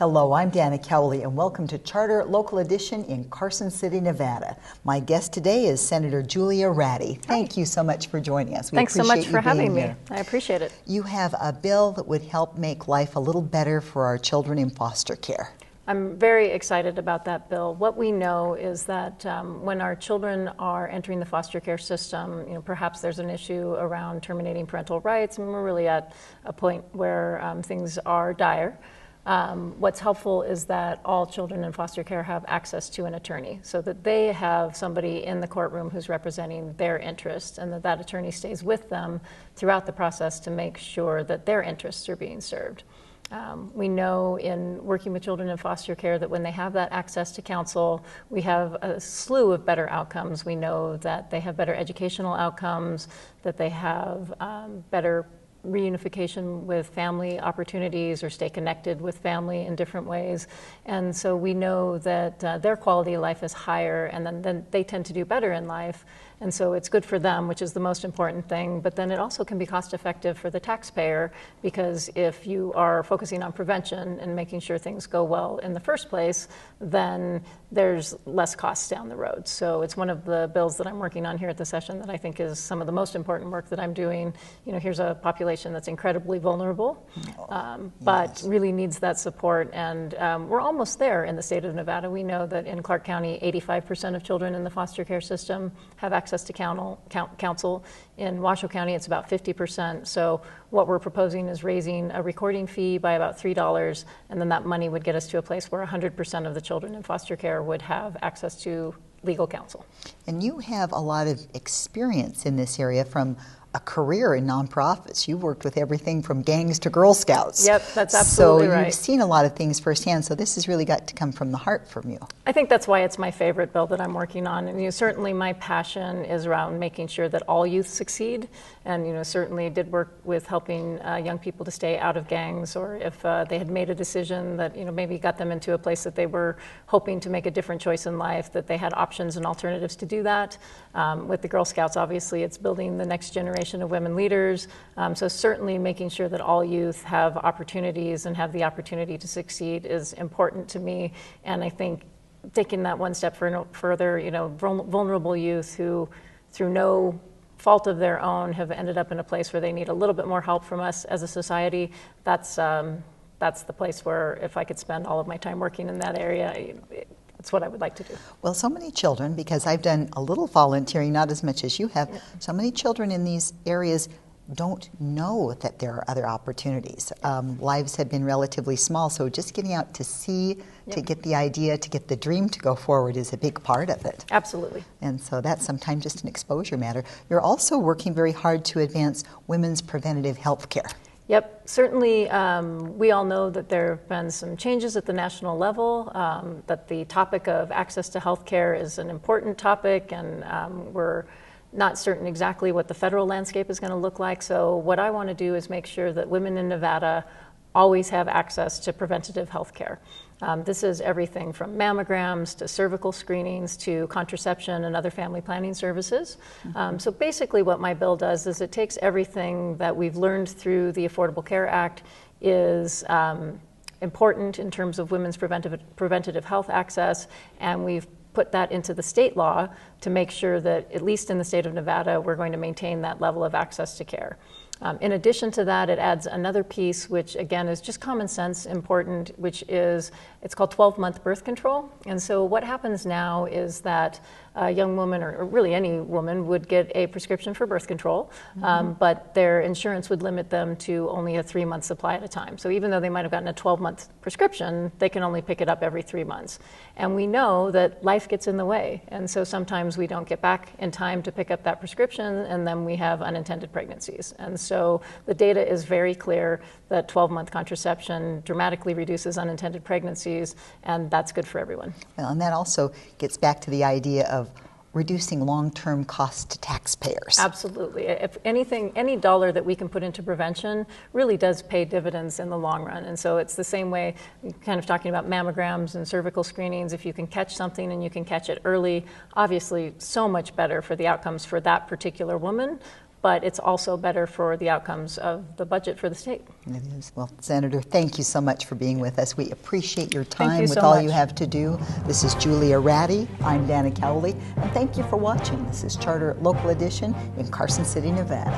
Hello, I'm Dana Cowley, and welcome to Charter Local Edition in Carson City, Nevada. My guest today is Senator Julia.Ratti. Thank you so much for joining us. Thanks so much for having me. I appreciate it. You have a bill that would help make life a little better for our children in foster care. I'm very excited about that bill. What we know is that when our children are entering the foster care system, perhaps there's an issue around terminating parental rights, and we're really at a point where things are dire. What's helpful is that all children in foster care have access to an attorney, so that they have somebody in the courtroom who's representing their interests, and that attorney stays with them throughout the process to make sure that their interests are being served. We know in working with children in foster care that when they have that access to counsel, we have a slew of better outcomes. We know that they have better educational outcomes, that they have better reunification with family opportunities or stay connected with family in different ways. And so we know that their quality of life is higher, and then they tend to do better in life. And so it's good for them, which is the most important thing, but then it also can be cost effective for the taxpayer, because if you are focusing on prevention and making sure things go well in the first place, then there's less costs down the road. So it's one of the bills that I'm working on here at the session that I think is some of the most important work that I'm doing. Here's a population that's incredibly vulnerable, but really needs that support, and we're almost there in the state of Nevada. We know that in Clark County, 85% of children in the foster care system have access to counsel. In Washoe County, it's about 50%. So what we're proposing is raising a recording fee by about $3, and then that money would get us to a place where 100% of the children in foster care would have access to legal counsel. And you have a lot of experience in this area from a career in nonprofits. You've worked with everything from gangs to Girl Scouts. Yep, that's absolutely right. So you've seen a lot of things firsthand, so this has really got to come from the heart from you. I think that's why it's my favorite bill that I'm working on. And certainly my passion is around making sure that all youth succeed, and certainly did work with helping young people to stay out of gangs, or if they had made a decision that maybe got them into a place that they were hoping to make a different choice in life, that they had options and alternatives to do that. With the Girl Scouts, obviously, it's building the next generation of women leaders. So certainly making sure that all youth have opportunities and have the opportunity to succeed is important to me. And I think taking that one step further, vulnerable youth who, through no fault of their own, have ended up in a place where they need a little bit more help from us as a society, that's the place where, if I could spend all of my time working in that area, it's what I would like to do. Well, so many children, because I've done a little volunteering, not as much as you have, so many children in these areas don't know that there are other opportunities. Lives have been relatively small, so just getting out to see, to get the idea, to get the dream to go forward is a big part of it. Absolutely. And so that's sometimes just an exposure matter. You're also working very hard to advance women's preventative health care. Yep, certainly we all know that there have been some changes at the national level, that the topic of access to health care is an important topic, and we're not certain exactly what the federal landscape is going to look like. So what I want to do is make sure that women in Nevada always have access to preventative health care. This is everything from mammograms to cervical screenings to contraception and other family planning services. So basically what my bill does is it takes everything that we've learned through the Affordable Care Act is important in terms of women's preventative health access, and we've put that into the state law to make sure that, at least in the state of Nevada, we're going to maintain that level of access to care. In addition to that, it adds another piece, which again is just common sense important, which is, it's called 12-month birth control. And so what happens now is that a young woman, or really any woman, would get a prescription for birth control, but their insurance would limit them to only a 3-month supply at a time. So even though they might have gotten a 12-month prescription, they can only pick it up every 3 months. And we know that life gets in the way. And so sometimes we don't get back in time to pick up that prescription, and then we have unintended pregnancies. And so the data is very clear that 12-month contraception dramatically reduces unintended pregnancies, and that's good for everyone. Well, and that also gets back to the idea of reducing long-term costs to taxpayers. Absolutely. If anything, any dollar that we can put into prevention really does pay dividends in the long run. And so it's the same way, kind of talking about mammograms and cervical screenings. If you can catch something and you can catch it early, obviously so much better for the outcomes for that particular woman. but it's also better for the outcomes of the budget for the state. It is. Well, Senator, thank you so much for being with us. We appreciate your Thank time you with so all much. you have to do. This is Julia.Ratti. I'm Dana Cowley, and thank you for watching. This is Charter Local Edition in Carson City, Nevada.